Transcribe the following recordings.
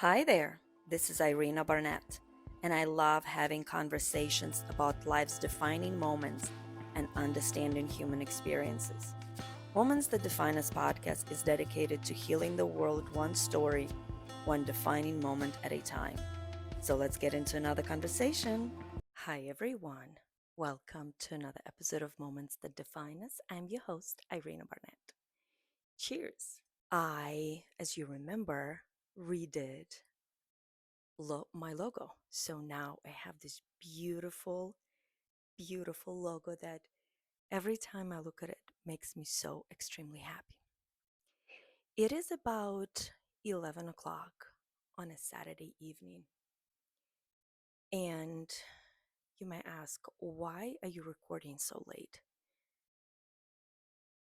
Hi there, this is Iryna Barnett, and I love having conversations about life's defining moments and understanding human experiences. Moments That Define Us podcast is dedicated to healing the world one story, one defining moment at a time. So let's get into another conversation. Hi, everyone. Welcome to another episode of Moments That Define Us. I'm your host, Iryna Barnett. Cheers. As you remember, redid my logo. So now I have this beautiful, beautiful logo that every time I look at it makes me so extremely happy. It is about 11 o'clock on a Saturday evening. And you might ask, why are you recording so late?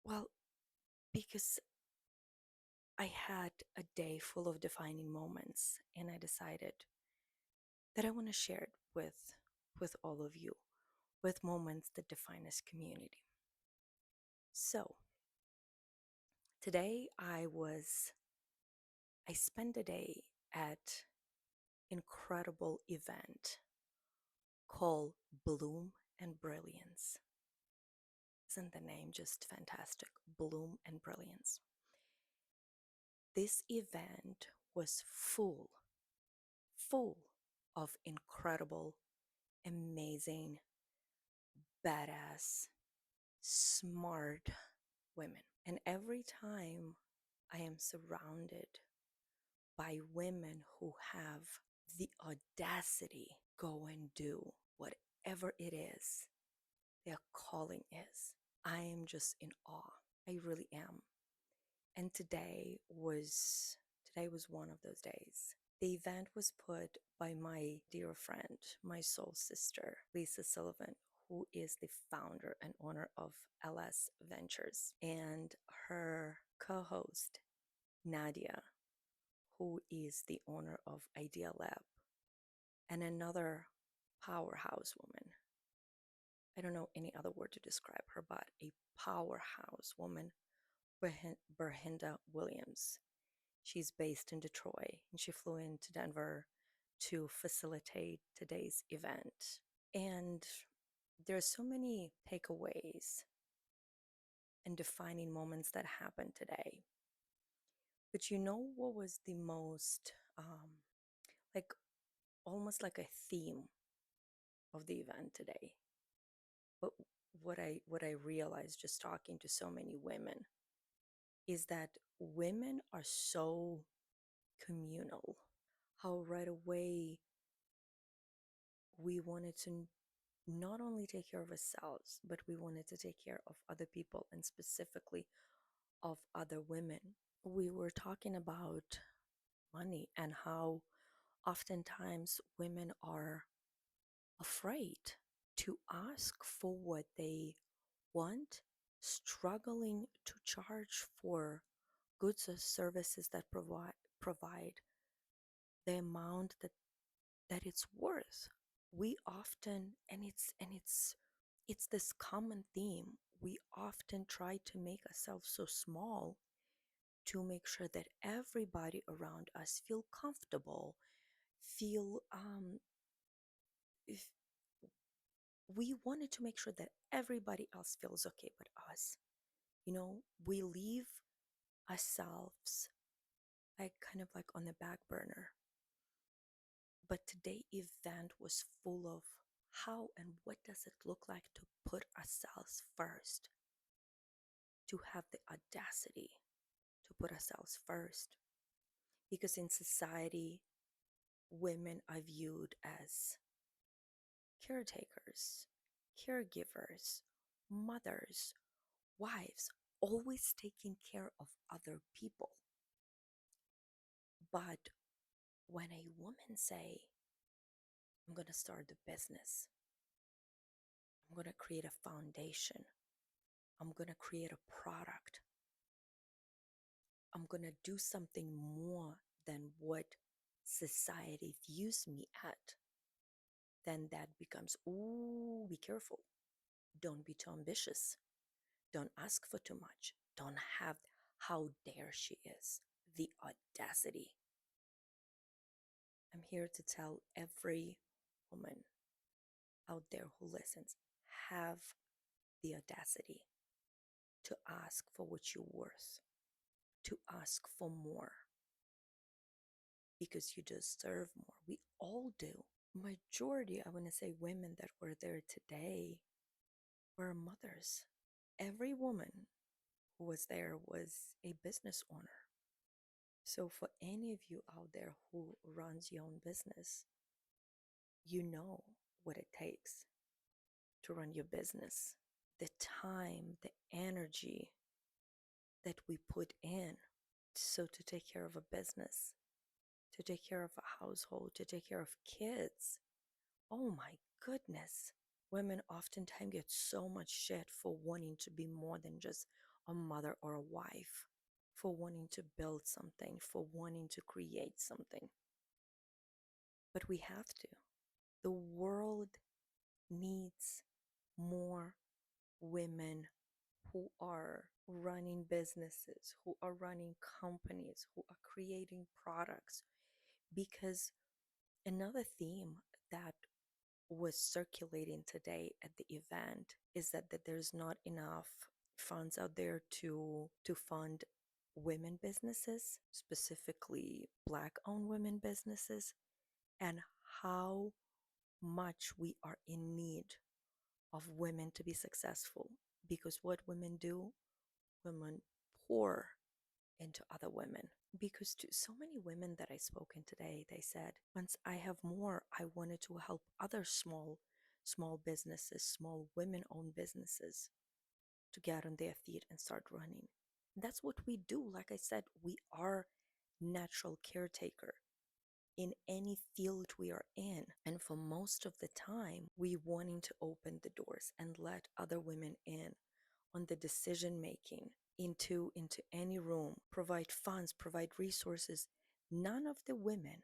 Well, because I had a day full of defining moments and I decided that I want to share it with all of you, with moments that define this community. So, today I spent a day at incredible event called Bloom and Brilliance. Isn't the name just fantastic? Bloom and Brilliance. This event was full of incredible, amazing, badass, smart women. And every time I am surrounded by women who have the audacity go and do whatever it is their calling is. I am just in awe. I really am. And today was one of those days. The event was put by my dear friend, my soul sister, Lisa Sullivan, who is the founder and owner of LS Ventures, and her co-host, Nadia, who is the owner of Idea Lab, and another powerhouse woman. I don't know any other word to describe her, but a powerhouse woman, Berhinda Williams. She's based in Detroit and she flew into Denver to facilitate today's event. And there are so many takeaways and defining moments that happened today. But you know what was the most, like, almost like a theme of the event today? But what I realized just talking to so many women is that women are so communal. How right away we wanted to not only take care of ourselves, but we wanted to take care of other people and specifically of other women. We were talking about money and how oftentimes women are afraid to ask for what they want, struggling to charge for goods or services that provide the amount that it's worth. We often, and it's this common theme. We often try to make ourselves so small to make sure that everybody around us feel comfortable, feel if we wanted to make sure that everybody else feels okay but us. We leave ourselves like kind of like on the back burner. But today event was full of how and what does it look like to put ourselves first, to have the audacity to put ourselves first. Because in society, women are viewed as caretakers, caregivers, mothers, wives, always taking care of other people. But when a woman say, I'm going to start a business, I'm going to create a foundation, I'm going to create a product, I'm going to do something more than what society views me at, then that becomes, ooh, be careful. Don't be too ambitious. Don't ask for too much. Don't have, how dare she is, the audacity. I'm here to tell every woman out there who listens, have the audacity to ask for what you're worth, to ask for more, because you deserve more. We all do. Majority, I want to say, women that were there today were mothers. Every woman who was there was a business owner. So for any of you out there who runs your own business, you know what it takes to run your business. The time, the energy that we put in. So to take care of a business, to take care of a household, to take care of kids. Oh my goodness. Women oftentimes get so much shit for wanting to be more than just a mother or a wife, for wanting to build something, for wanting to create something. But we have to. The world needs more women who are running businesses, who are running companies, who are creating products. Because another theme that was circulating today at the event is that there's not enough funds out there to fund women businesses, specifically Black owned women businesses, and how much we are in need of women to be successful. Because what women do, women pour into other women. Because to so many women that I spoken today, they said, once I have more, I wanted to help other small businesses, small women-owned businesses to get on their feet and start running. That's what we do. Like I said, we are natural caretaker in any field we are in. And for most of the time, we wanting to open the doors and let other women in on the decision making, into any room, provide funds, provide resources. None of the women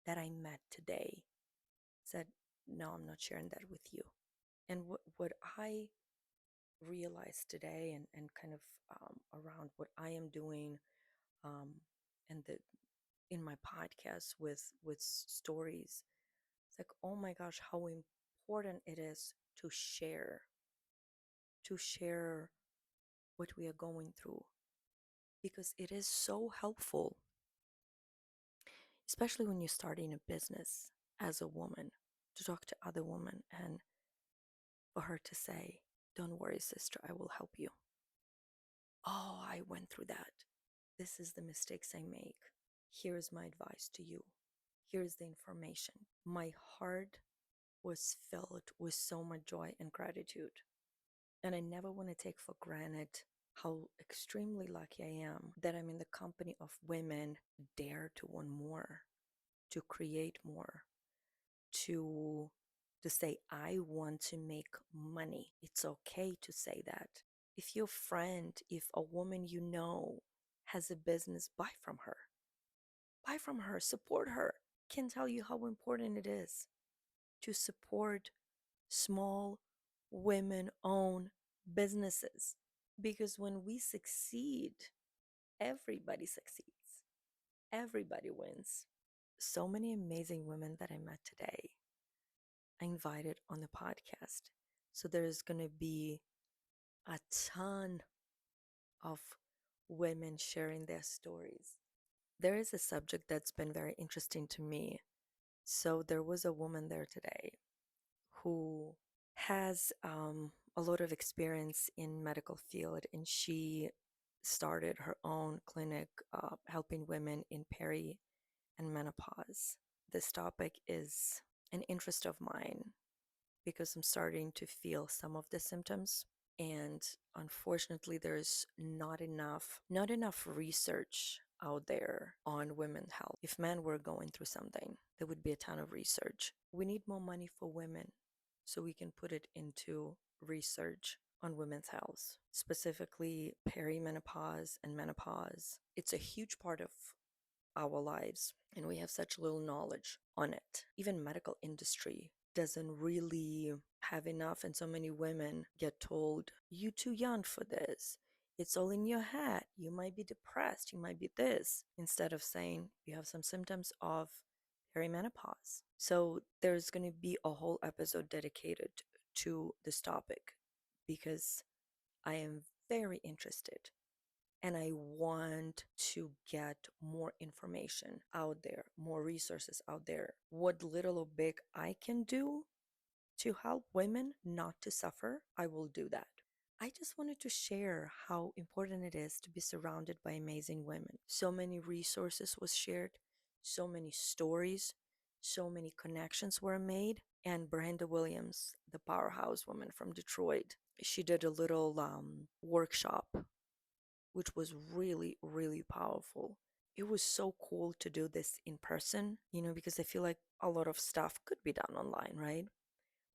that I met today said, no, I'm not sharing that with you. And what I realized today, and kind of around what I am doing, and the in my podcast with stories, it's like, oh my gosh, how important it is to share what we are going through, because it is so helpful, especially when you're starting a business as a woman, to talk to other women and for her to say, don't worry, sister, I will help you. Oh, I went through that. This is the mistakes I make. Here's my advice to you. Here's the information. My heart was filled with so much joy and gratitude. And I never want to take for granted how extremely lucky I am that I'm in the company of women who dare to want more, to create more, to say, I want to make money. It's okay to say that. If your friend, if a woman you know has a business, buy from her. Buy from her, support her. Can tell you how important it is to support small women-owned businesses. Because when we succeed, everybody succeeds. Everybody wins. So many amazing women that I met today, I invited on the podcast. So there's going to be a ton of women sharing their stories. There is a subject that's been very interesting to me. So there was a woman there today who has a lot of experience in medical field, and she started her own clinic helping women in peri and menopause. This topic is an interest of mine because I'm starting to feel some of the symptoms, and unfortunately there's not enough research out there on women's health. If men were going through something, there would be a ton of research. We need more money for women so we can put it into research on women's health, specifically perimenopause and menopause. It's a huge part of our lives, and we have such little knowledge on it. Even medical industry doesn't really have enough, and so many women get told, you too young for this, it's all in your head, you might be depressed, you might be this, instead of saying you have some symptoms of perimenopause. So there's going to be a whole episode dedicated to this topic because I am very interested and I want to get more information out there, more resources out there. What little or big I can do to help women not to suffer, I will do that. I just wanted to share how important it is to be surrounded by amazing women. So many resources was shared, so many stories, so many connections were made. And Brenda Williams, the powerhouse woman from Detroit, she did a little workshop, which was really, really powerful. It was so cool to do this in person, because I feel like a lot of stuff could be done online, right?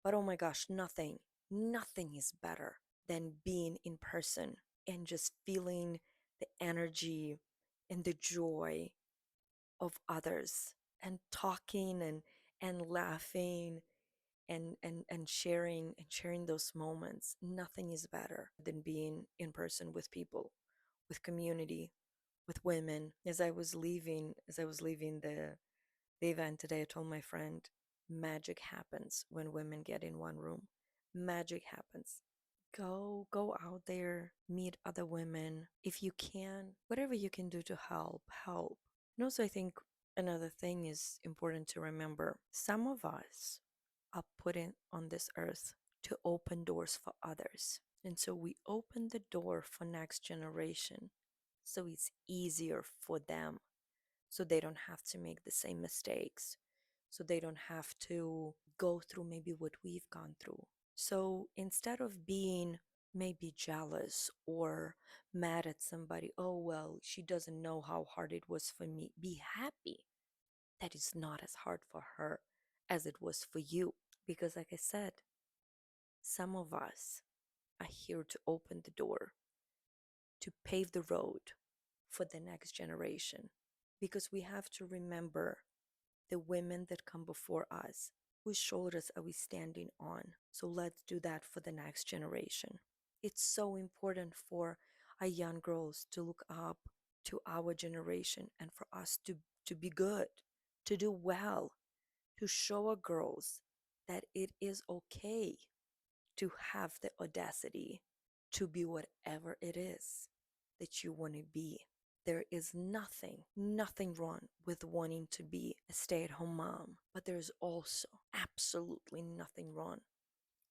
But oh my gosh, nothing is better than being in person and just feeling the energy and the joy of others and talking and laughing and sharing those moments. Nothing is better than being in person with people, with community, with women. As I was leaving the event today, I told my friend, magic happens when women get in one room. Magic happens. Go out there, meet other women. If you can, whatever you can do to help. And also I think another thing is important to remember. Some of us are put in on this earth to open doors for others. And so we open the door for next generation so it's easier for them, so they don't have to make the same mistakes, so they don't have to go through maybe what we've gone through. So instead of being maybe jealous or mad at somebody, oh, well, she doesn't know how hard it was for me, be happy that it's not as hard for her as it was for you. Because, like I said, some of us are here to open the door, to pave the road for the next generation. Because we have to remember the women that come before us. Whose shoulders are we standing on? So let's do that for the next generation. It's so important for our young girls to look up to our generation and for us to be good, to do well, to show our girls that it is okay to have the audacity to be whatever it is that you want to be. There is nothing wrong with wanting to be a stay-at-home mom, but there's also absolutely nothing wrong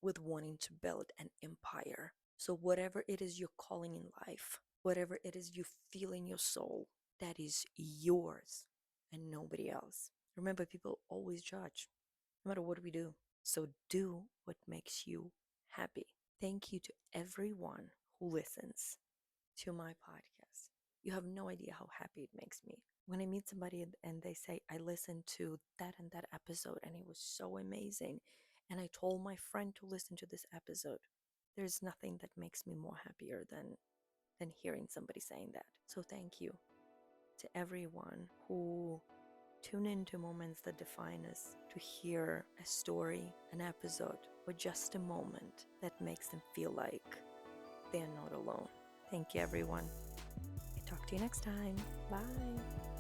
with wanting to build an empire. So whatever it is you're calling in life, whatever it is you feel in your soul, that is yours and nobody else. Remember, people always judge, no matter what we do. So do what makes you happy. Thank you to everyone who listens to my podcast. You have no idea how happy it makes me. When I meet somebody and they say, I listened to that and that episode and it was so amazing, and I told my friend to listen to this episode, there's nothing that makes me more happier than hearing somebody saying that. So thank you to everyone who tune into Moments That Define Us to hear a story, an episode, or just a moment that makes them feel like they're not alone. Thank you, everyone. Talk to you next time. Bye.